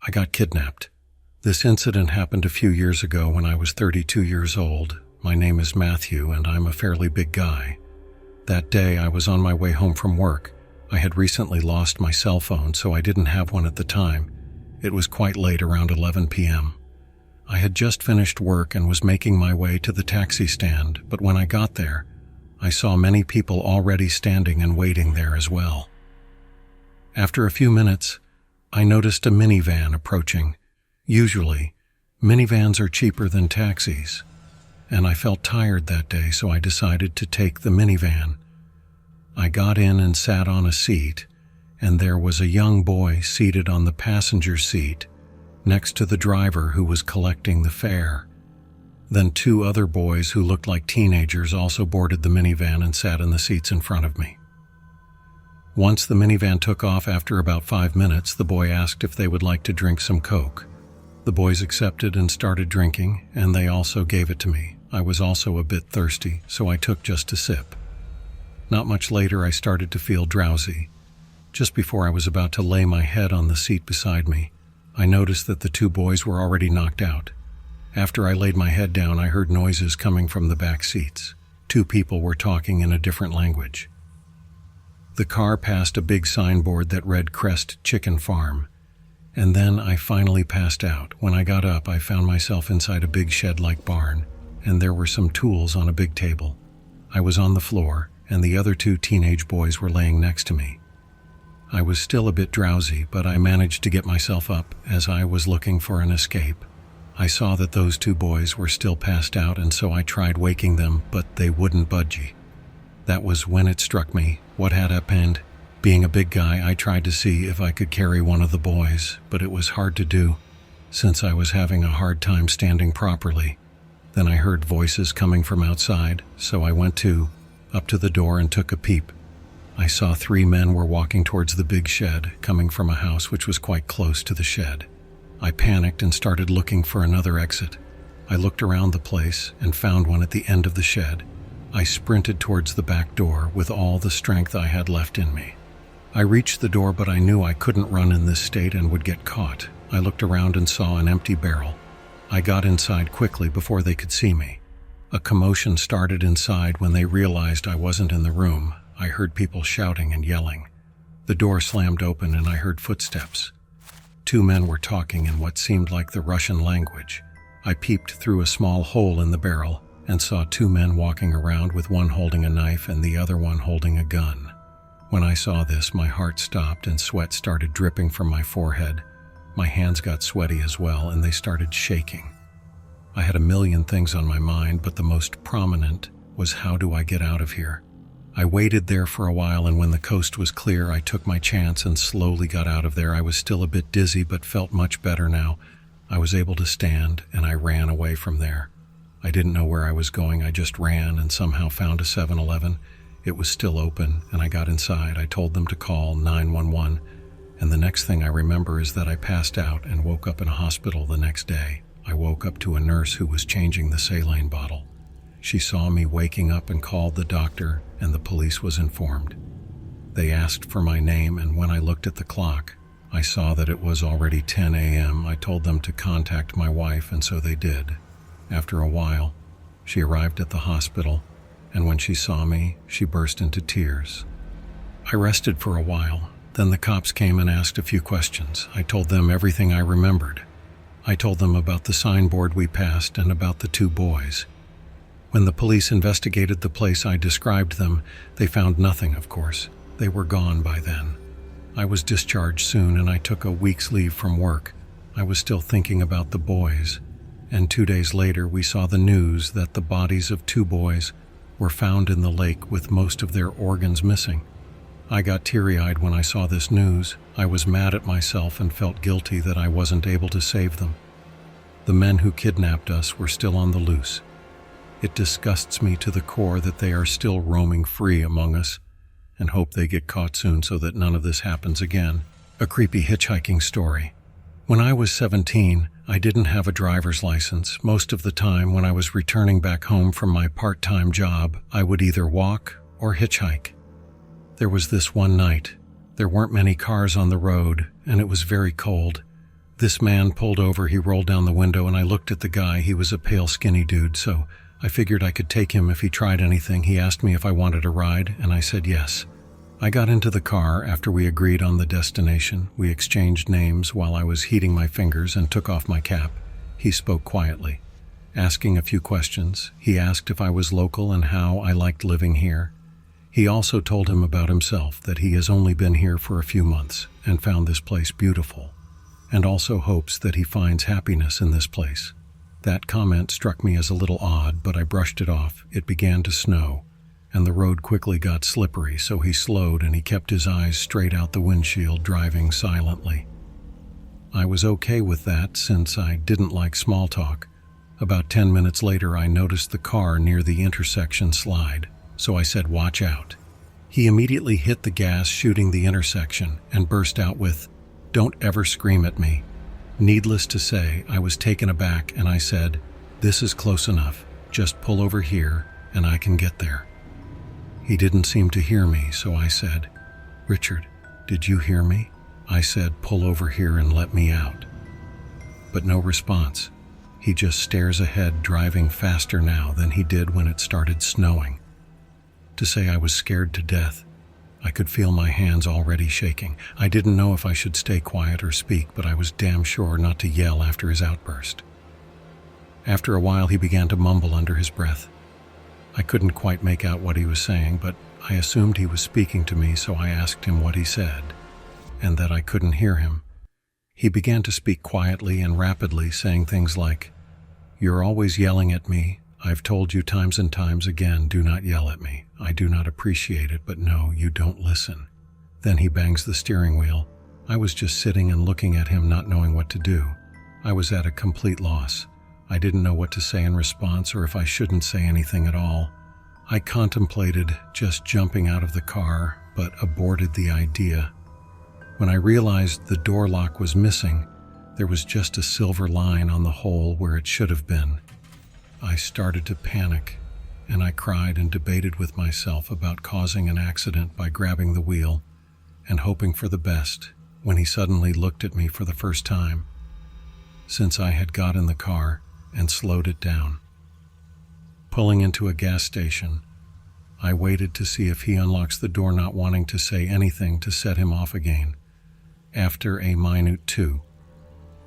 I got kidnapped. This incident happened a few years ago when I was 32 years old. My name is Matthew, and I'm a fairly big guy. That day, I was on my way home from work. I had recently lost my cell phone, so I didn't have one at the time. It was quite late, around 11 p.m. I had just finished work and was making my way to the taxi stand, but when I got there, I saw many people already standing and waiting there as well. After a few minutes, I noticed a minivan approaching. Usually, minivans are cheaper than taxis, and I felt tired that day, so I decided to take the minivan. I got in and sat on a seat, and there was a young boy seated on the passenger seat next to the driver who was collecting the fare. Then two other boys who looked like teenagers also boarded the minivan and sat in the seats in front of me. Once the minivan took off, after about 5 minutes, the boy asked if they would like to drink some Coke. The boys accepted and started drinking, and they also gave it to me. I was also a bit thirsty, so I took just a sip. Not much later, I started to feel drowsy. Just before I was about to lay my head on the seat beside me, I noticed that the two boys were already knocked out. After I laid my head down, I heard noises coming from the back seats. Two people were talking in a different language. The car passed a big signboard that read Crest Chicken Farm, and then I finally passed out. When I got up, I found myself inside a big shed-like barn, and there were some tools on a big table. I was on the floor, and the other two teenage boys were laying next to me. I was still a bit drowsy, but I managed to get myself up as I was looking for an escape. I saw that those two boys were still passed out, and so I tried waking them, but they wouldn't budge. That was when it struck me what had happened. Being a big guy, I tried to see if I could carry one of the boys, but it was hard to do, since I was having a hard time standing properly. Then I heard voices coming from outside, so I went up to the door and took a peep. I saw 3 men were walking towards the big shed, coming from a house which was quite close to the shed. I panicked and started looking for another exit. I looked around the place and found one at the end of the shed. I sprinted towards the back door with all the strength I had left in me. I reached the door, but I knew I couldn't run in this state and would get caught. I looked around and saw an empty barrel. I got inside quickly before they could see me. A commotion started inside when they realized I wasn't in the room. I heard people shouting and yelling. The door slammed open and I heard footsteps. 2 men were talking in what seemed like the Russian language. I peeped through a small hole in the barrel and saw 2 men walking around, with one holding a knife and the other one holding a gun. When I saw this, my heart stopped and sweat started dripping from my forehead. My hands got sweaty as well, and they started shaking. I had a million things on my mind, but the most prominent was, how do I get out of here? I waited there for a while, and when the coast was clear, I took my chance and slowly got out of there. I was still a bit dizzy, but felt much better now. I was able to stand, and I ran away from there. I didn't know where I was going. I just ran and somehow found a 7-Eleven. It was still open, and I got inside. I told them to call 911, and the next thing I remember is that I passed out and woke up in a hospital the next day. I woke up to a nurse who was changing the saline bottle. She saw me waking up and called the doctor, and the police was informed. They asked for my name, and when I looked at the clock, I saw that it was already 10 a.m. I told them to contact my wife, and so they did. After a while, she arrived at the hospital, and when she saw me, she burst into tears. I rested for a while. Then the cops came and asked a few questions. I told them everything I remembered. I told them about the signboard we passed and about the 2 boys. When the police investigated the place, I described them. They found nothing, of course. They were gone by then. I was discharged soon, and I took a week's leave from work. I was still thinking about the boys, and 2 days later we saw the news that the bodies of 2 boys were found in the lake with most of their organs missing. I got teary-eyed when I saw this news. I was mad at myself and felt guilty that I wasn't able to save them. The men who kidnapped us were still on the loose. It disgusts me to the core that they are still roaming free among us, and hope they get caught soon so that none of this happens again. A creepy hitchhiking story. When I was 17, I didn't have a driver's license. Most of the time when I was returning back home from my part-time job, I would either walk or hitchhike. There was this one night. There weren't many cars on the road, and it was very cold. This man pulled over, he rolled down the window, and I looked at the guy. He was a pale, skinny dude, so I figured I could take him if he tried anything. He asked me if I wanted a ride, and I said yes. I got into the car after we agreed on the destination. We exchanged names while I was heating my fingers and took off my cap. He spoke quietly, asking a few questions. He asked if I was local and how I liked living here. He also told him about himself, that he has only been here for a few months and found this place beautiful, and also hopes that he finds happiness in this place. That comment struck me as a little odd, but I brushed it off. It began to snow, and the road quickly got slippery, so he slowed and he kept his eyes straight out the windshield, driving silently. I was okay with that since I didn't like small talk. About 10 minutes later, I noticed the car near the intersection slide, so I said, "Watch out." He immediately hit the gas, shooting the intersection, and burst out with, "Don't ever scream at me." Needless to say, I was taken aback and I said, "This is close enough. Just pull over here and I can get there." He didn't seem to hear me, so I said, "Richard, did you hear me? I said, pull over here and let me out." But no response. He just stares ahead, driving faster now than he did when it started snowing. To say I was scared to death, I could feel my hands already shaking. I didn't know if I should stay quiet or speak, but I was damn sure not to yell after his outburst. After a while, he began to mumble under his breath. I couldn't quite make out what he was saying, but I assumed he was speaking to me, so I asked him what he said, and that I couldn't hear him. He began to speak quietly and rapidly, saying things like, "You're always yelling at me. I've told you times and times again, do not yell at me. I do not appreciate it, but no, you don't listen." Then he bangs the steering wheel. I was just sitting and looking at him, not knowing what to do. I was at a complete loss. I didn't know what to say in response, or if I shouldn't say anything at all. I contemplated just jumping out of the car, but aborted the idea. When I realized the door lock was missing, there was just a silver line on the hole where it should have been. I started to panic, and I cried and debated with myself about causing an accident by grabbing the wheel and hoping for the best, when he suddenly looked at me for the first time since I had got in the car and slowed it down. Pulling into a gas station, I waited to see if he unlocks the door, not wanting to say anything to set him off again. After a minute two,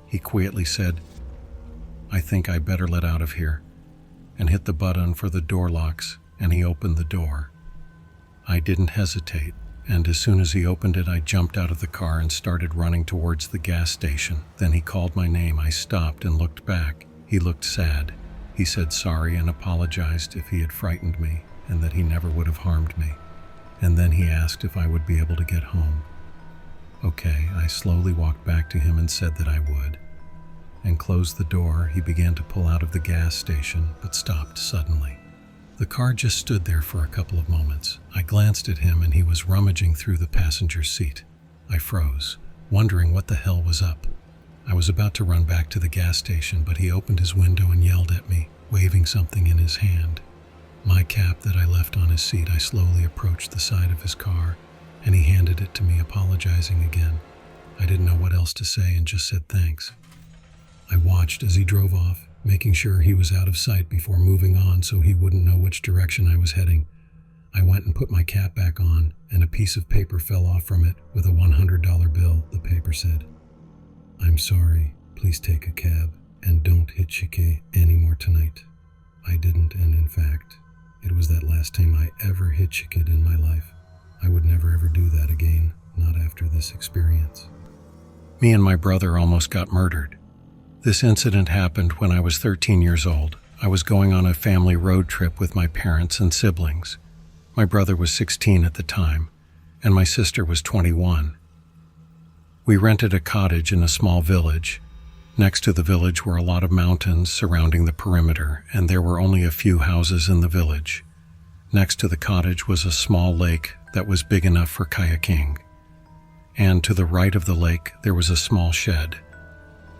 he quietly said, "I think I better let out of here," and hit the button for the door locks, and he opened the door. I didn't hesitate, and as soon as he opened it, I jumped out of the car and started running towards the gas station. Then he called my name. I stopped and looked back. He looked sad. He said sorry and apologized if he had frightened me and that he never would have harmed me. And then he asked if I would be able to get home. Okay, I slowly walked back to him and said that I would, and closed the door. He began to pull out of the gas station, but stopped suddenly. The car just stood there for a couple of moments. I glanced at him and he was rummaging through the passenger seat. I froze, wondering what the hell was up. I was about to run back to the gas station, but he opened his window and yelled at me, waving something in his hand. My cap that I left on his seat, I slowly approached the side of his car, and he handed it to me, apologizing again. I didn't know what else to say and just said thanks. I watched as he drove off, making sure he was out of sight before moving on so he wouldn't know which direction I was heading. I went and put my cap back on, and a piece of paper fell off from it with a $100 bill. The paper said, "I'm sorry, please take a cab, and don't hitchhike anymore tonight." I didn't, and in fact, it was that last time I ever hitchhiked in my life. I would never ever do that again, not after this experience. Me and my brother almost got murdered. This incident happened when I was 13 years old. I was going on a family road trip with my parents and siblings. My brother was 16 at the time, and my sister was 21. We rented a cottage in a small village. Next to the village were a lot of mountains surrounding the perimeter, and there were only a few houses in the village. Next to the cottage was a small lake that was big enough for kayaking. And to the right of the lake, there was a small shed.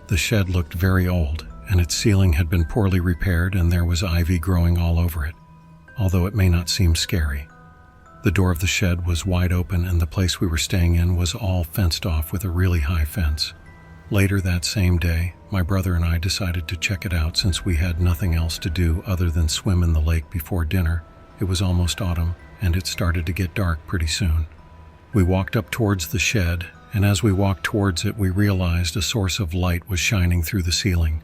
The shed looked very old, and its ceiling had been poorly repaired, and there was ivy growing all over it, although it may not seem scary. The door of the shed was wide open, and the place we were staying in was all fenced off with a really high fence. Later that same day, my brother and I decided to check it out since we had nothing else to do other than swim in the lake before dinner. It was almost autumn, and it started to get dark pretty soon. We walked up towards the shed, and as we walked towards it, we realized a source of light was shining through the ceiling.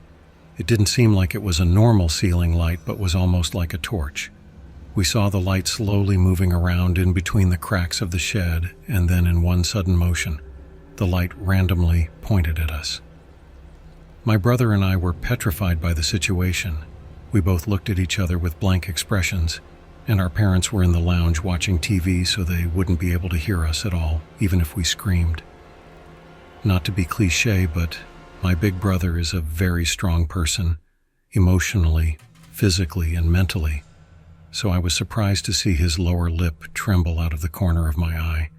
It didn't seem like it was a normal ceiling light, but was almost like a torch. We saw the light slowly moving around in between the cracks of the shed, and then in one sudden motion, the light randomly pointed at us. My brother and I were petrified by the situation. We both looked at each other with blank expressions, and our parents were in the lounge watching TV so they wouldn't be able to hear us at all, even if we screamed. Not to be cliché, but my big brother is a very strong person, emotionally, physically, and mentally, so I was surprised to see his lower lip tremble out of the corner of my eye.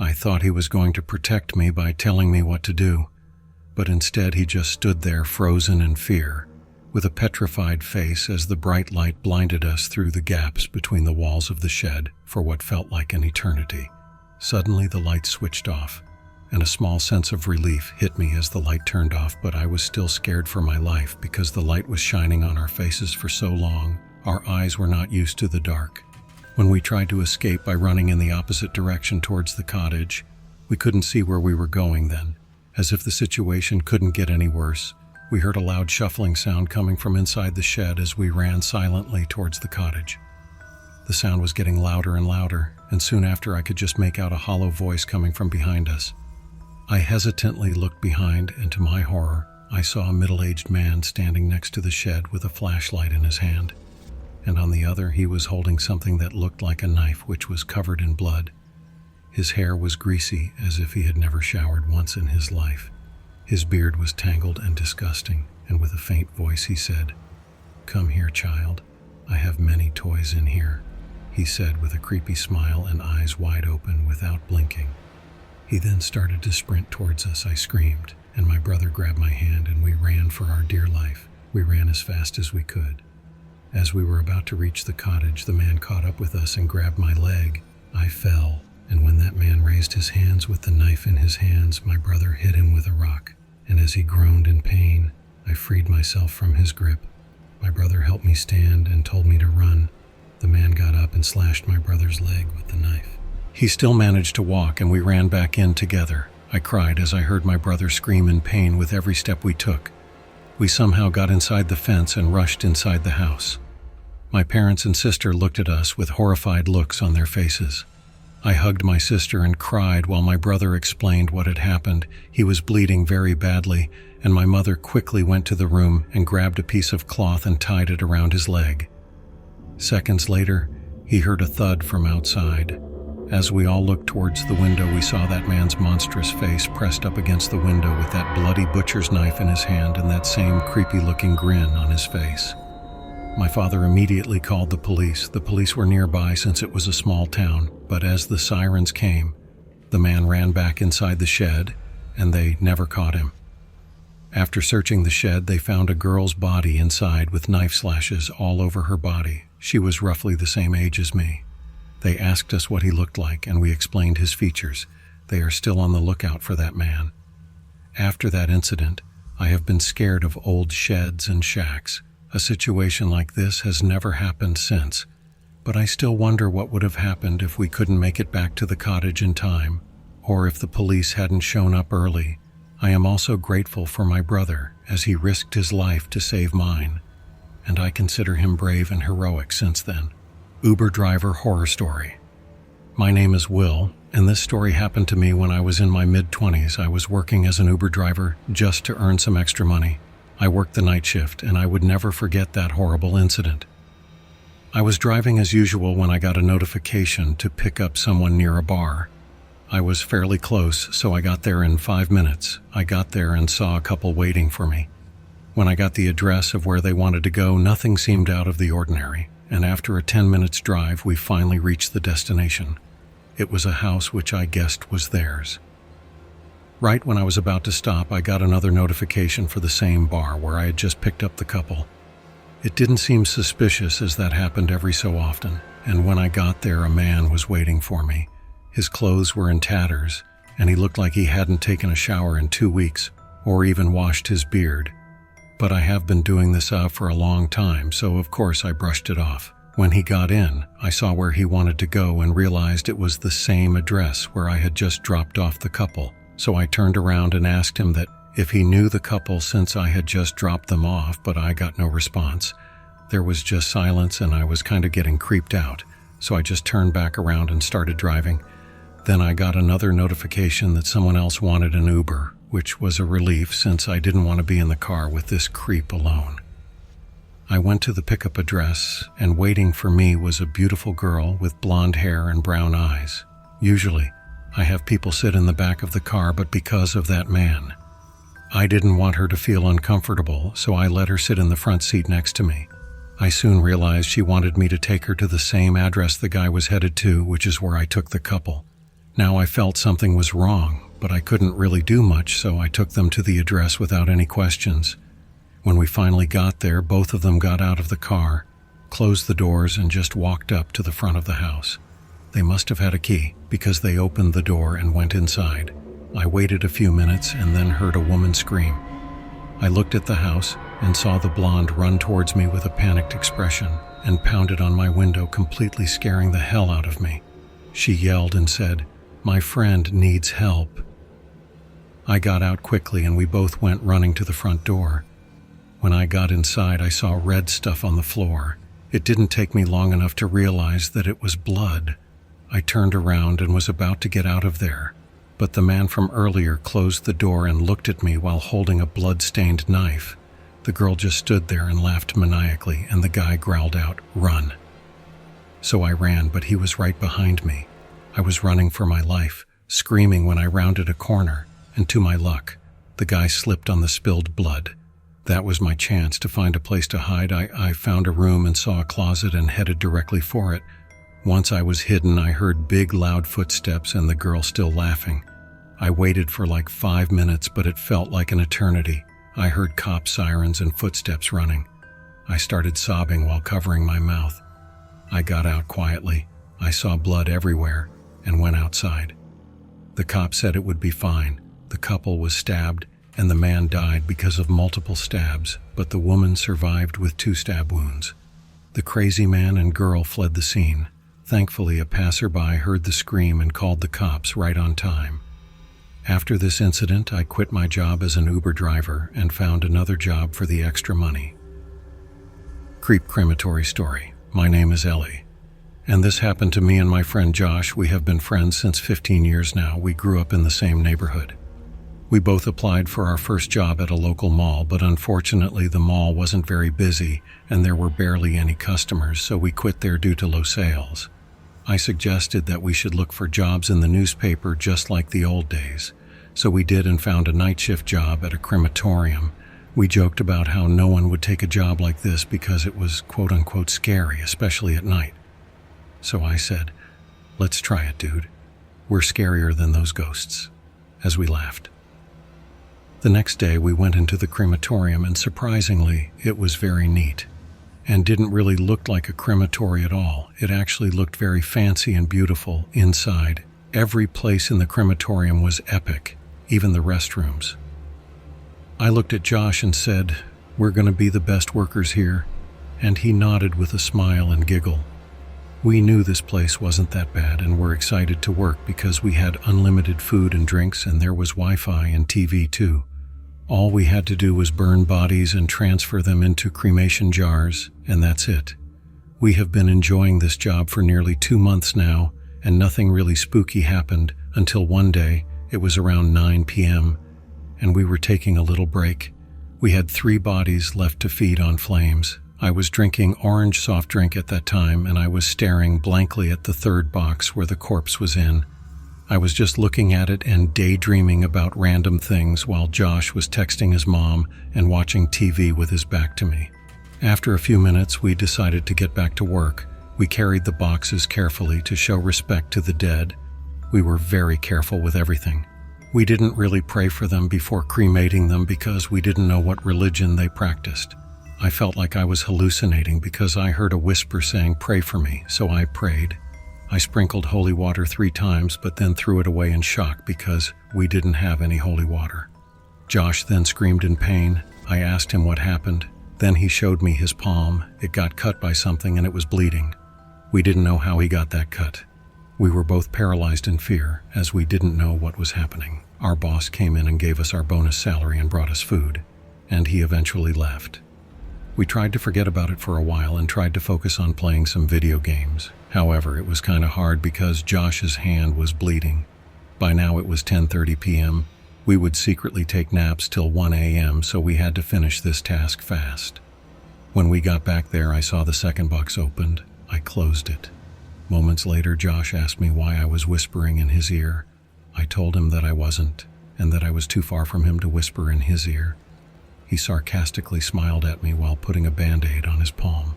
I thought he was going to protect me by telling me what to do, but instead he just stood there frozen in fear, with a petrified face as the bright light blinded us through the gaps between the walls of the shed for what felt like an eternity. Suddenly the light switched off, and a small sense of relief hit me as the light turned off, but I was still scared for my life because the light was shining on our faces for so long. Our eyes were not used to the dark. When we tried to escape by running in the opposite direction towards the cottage, we couldn't see where we were going then. As if the situation couldn't get any worse, we heard a loud shuffling sound coming from inside the shed as we ran silently towards the cottage. The sound was getting louder and louder, and soon after I could just make out a hollow voice coming from behind us. I hesitantly looked behind, and to my horror, I saw a middle-aged man standing next to the shed with a flashlight in his hand, and on the other he was holding something that looked like a knife which was covered in blood. His hair was greasy, as if he had never showered once in his life. His beard was tangled and disgusting, and with a faint voice he said, "Come here, child. I have many toys in here," he said with a creepy smile and eyes wide open without blinking. He then started to sprint towards us. I screamed, and my brother grabbed my hand and we ran for our dear life. We ran as fast as we could. As we were about to reach the cottage, the man caught up with us and grabbed my leg. I fell, and when that man raised his hands with the knife in his hands, my brother hit him with a rock, and as he groaned in pain, I freed myself from his grip. My brother helped me stand and told me to run. The man got up and slashed my brother's leg with the knife. He still managed to walk, and we ran back in together. I cried as I heard my brother scream in pain with every step we took. We somehow got inside the fence and rushed inside the house. My parents and sister looked at us with horrified looks on their faces. I hugged my sister and cried while my brother explained what had happened. He was bleeding very badly, and my mother quickly went to the room and grabbed a piece of cloth and tied it around his leg. Seconds later, he heard a thud from outside. As we all looked towards the window, we saw that man's monstrous face pressed up against the window with that bloody butcher's knife in his hand and that same creepy-looking grin on his face. My father immediately called the police. The police were nearby since it was a small town, but as the sirens came, the man ran back inside the shed, and they never caught him. After searching the shed, they found a girl's body inside with knife slashes all over her body. She was roughly the same age as me. They asked us what he looked like, and we explained his features. They are still on the lookout for that man. After that incident, I have been scared of old sheds and shacks. A situation like this has never happened since, but I still wonder what would have happened if we couldn't make it back to the cottage in time, or if the police hadn't shown up early. I am also grateful for my brother, as he risked his life to save mine, and I consider him brave and heroic since then. Uber driver horror story. My name is Will, and this story happened to me when I was in my mid-20s. I was working as an Uber driver just to earn some extra money. I worked the night shift, and I would never forget that horrible incident. I was driving as usual when I got a notification to pick up someone near a bar. I was fairly close, so I got there in 5 minutes. I got there and saw a couple waiting for me. When I got the address of where they wanted to go, nothing seemed out of the ordinary, and after a 10 minutes drive, we finally reached the destination. It was a house which I guessed was theirs. Right when I was about to stop, I got another notification for the same bar where I had just picked up the couple. It didn't seem suspicious, as that happened every so often, and when I got there, a man was waiting for me. His clothes were in tatters, and he looked like he hadn't taken a shower in 2 weeks, or even washed his beard. But I have been doing this for a long time, so of course I brushed it off. When he got in, I saw where he wanted to go and realized it was the same address where I had just dropped off the couple. So I turned around and asked him that if he knew the couple since I had just dropped them off, but I got no response. There was just silence and I was kind of getting creeped out, so I just turned back around and started driving. Then I got another notification that someone else wanted an Uber, which was a relief since I didn't want to be in the car with this creep alone. I went to the pickup address, and waiting for me was a beautiful girl with blonde hair and brown eyes. Usually, I have people sit in the back of the car, but because of that man, I didn't want her to feel uncomfortable, so I let her sit in the front seat next to me. I soon realized she wanted me to take her to the same address the guy was headed to, which is where I took the couple. Now I felt something was wrong, but I couldn't really do much, so I took them to the address without any questions. When we finally got there, both of them got out of the car, closed the doors, and just walked up to the front of the house. They must have had a key, because they opened the door and went inside. I waited a few minutes and then heard a woman scream. I looked at the house and saw the blonde run towards me with a panicked expression and pounded on my window, completely scaring the hell out of me. She yelled and said, "My friend needs help." I got out quickly and we both went running to the front door. When I got inside, I saw red stuff on the floor. It didn't take me long enough to realize that it was blood. I turned around and was about to get out of there, but the man from earlier closed the door and looked at me while holding a blood-stained knife. The girl just stood there and laughed maniacally, and the guy growled out, "Run." So I ran, but he was right behind me. I was running for my life, screaming when I rounded a corner, and to my luck, the guy slipped on the spilled blood. That was my chance to find a place to hide. I found a room and saw a closet and headed directly for it. Once I was hidden, I heard big, loud footsteps and the girl still laughing. I waited for like 5 minutes, but it felt like an eternity. I heard cop sirens and footsteps running. I started sobbing while covering my mouth. I got out quietly. I saw blood everywhere and went outside. The cop said it would be fine. The couple was stabbed and the man died because of multiple stabs, but the woman survived with 2 stab wounds. The crazy man and girl fled the scene. Thankfully, a passerby heard the scream and called the cops right on time. After this incident, I quit my job as an Uber driver and found another job for the extra money. Creep Crematory Story. My name is Ellie, and this happened to me and my friend Josh. We have been friends since 15 years now. We grew up in the same neighborhood. We both applied for our first job at a local mall, but unfortunately the mall wasn't very busy and there were barely any customers, so we quit there due to low sales. I suggested that we should look for jobs in the newspaper just like the old days, so we did and found a night shift job at a crematorium. We joked about how no one would take a job like this because it was quote-unquote scary, especially at night. So I said, "Let's try it, dude. We're scarier than those ghosts," as we laughed. The next day, we went into the crematorium, and surprisingly, it was very neat and didn't really look like a crematory at all. It actually looked very fancy and beautiful inside. Every place in the crematorium was epic, even the restrooms. I looked at Josh and said, "We're going to be the best workers here," and he nodded with a smile and giggle. We knew this place wasn't that bad and were excited to work because we had unlimited food and drinks, and there was Wi-Fi and TV too. All we had to do was burn bodies and transfer them into cremation jars, and that's it. We have been enjoying this job for nearly 2 months now, and nothing really spooky happened until one day. It was around 9 p.m., and we were taking a little break. We had 3 bodies left to feed on flames. I was drinking orange soft drink at that time, and I was staring blankly at the 3rd box where the corpse was in. I was just looking at it and daydreaming about random things while Josh was texting his mom and watching TV with his back to me. After a few minutes, we decided to get back to work. We carried the boxes carefully to show respect to the dead. We were very careful with everything. We didn't really pray for them before cremating them because we didn't know what religion they practiced. I felt like I was hallucinating because I heard a whisper saying, "Pray for me," so I prayed. I sprinkled holy water 3 times, but then threw it away in shock because we didn't have any holy water. Josh then screamed in pain. I asked him what happened. Then he showed me his palm. It got cut by something and it was bleeding. We didn't know how he got that cut. We were both paralyzed in fear, as we didn't know what was happening. Our boss came in and gave us our bonus salary and brought us food, and he eventually left. We tried to forget about it for a while and tried to focus on playing some video games. However, it was kind of hard because Josh's hand was bleeding. By now it was 10:30 p.m. We would secretly take naps till 1 a.m., so we had to finish this task fast. When we got back there, I saw the second box opened. I closed it. Moments later, Josh asked me why I was whispering in his ear. I told him that I wasn't, and that I was too far from him to whisper in his ear. He sarcastically smiled at me while putting a Band-Aid on his palm.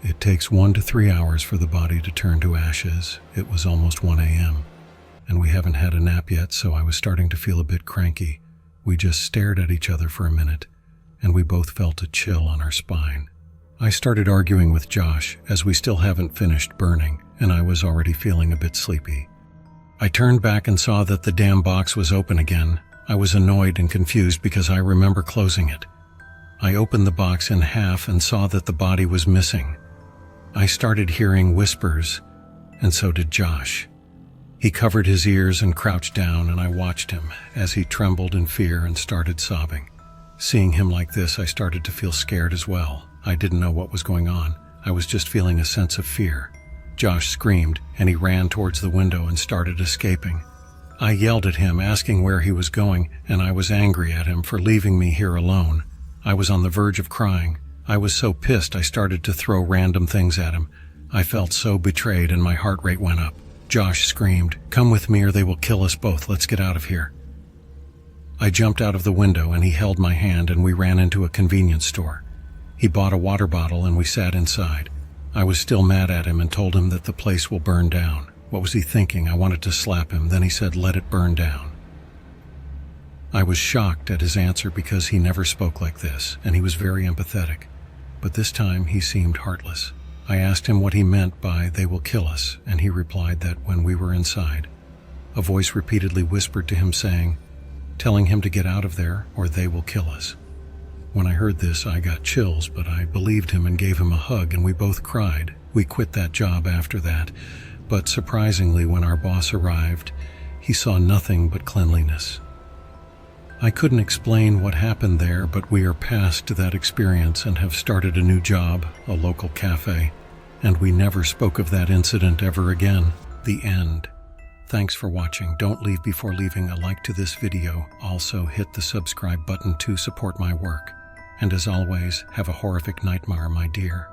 It takes 1 to 3 hours for the body to turn to ashes. It was almost 1 a.m., and we haven't had a nap yet, so I was starting to feel a bit cranky. We just stared at each other for a minute, and we both felt a chill on our spine. I started arguing with Josh, as we still haven't finished burning, and I was already feeling a bit sleepy. I turned back and saw that the damn box was open again. I was annoyed and confused because I remember closing it. I opened the box in half and saw that the body was missing. I started hearing whispers, and so did Josh. He covered his ears and crouched down, and I watched him as he trembled in fear and started sobbing. Seeing him like this, I started to feel scared as well. I didn't know what was going on. I was just feeling a sense of fear. Josh screamed, and he ran towards the window and started escaping. I yelled at him, asking where he was going, and I was angry at him for leaving me here alone. I was on the verge of crying. I was so pissed I started to throw random things at him. I felt so betrayed and my heart rate went up. Josh screamed, "Come with me or they will kill us both. Let's get out of here." I jumped out of the window and he held my hand and we ran into a convenience store. He bought a water bottle and we sat inside. I was still mad at him and told him that the place will burn down. What was he thinking? I wanted to slap him. Then he said, "Let it burn down." I was shocked at his answer because he never spoke like this, and he was very empathetic. But this time he seemed heartless. I asked him what he meant by "they will kill us," and he replied that when we were inside, a voice repeatedly whispered to him telling him to get out of there or they will kill us. When I heard this, I got chills, but I believed him and gave him a hug, and we both cried. We quit that job after that, but surprisingly, when our boss arrived, he saw nothing but cleanliness. I couldn't explain what happened there, but we are past that experience and have started a new job, a local cafe, and we never spoke of that incident ever again. The end. Thanks for watching. Don't leave before leaving a like to this video. Also hit the subscribe button to support my work. And as always, have a horrific nightmare, my dear.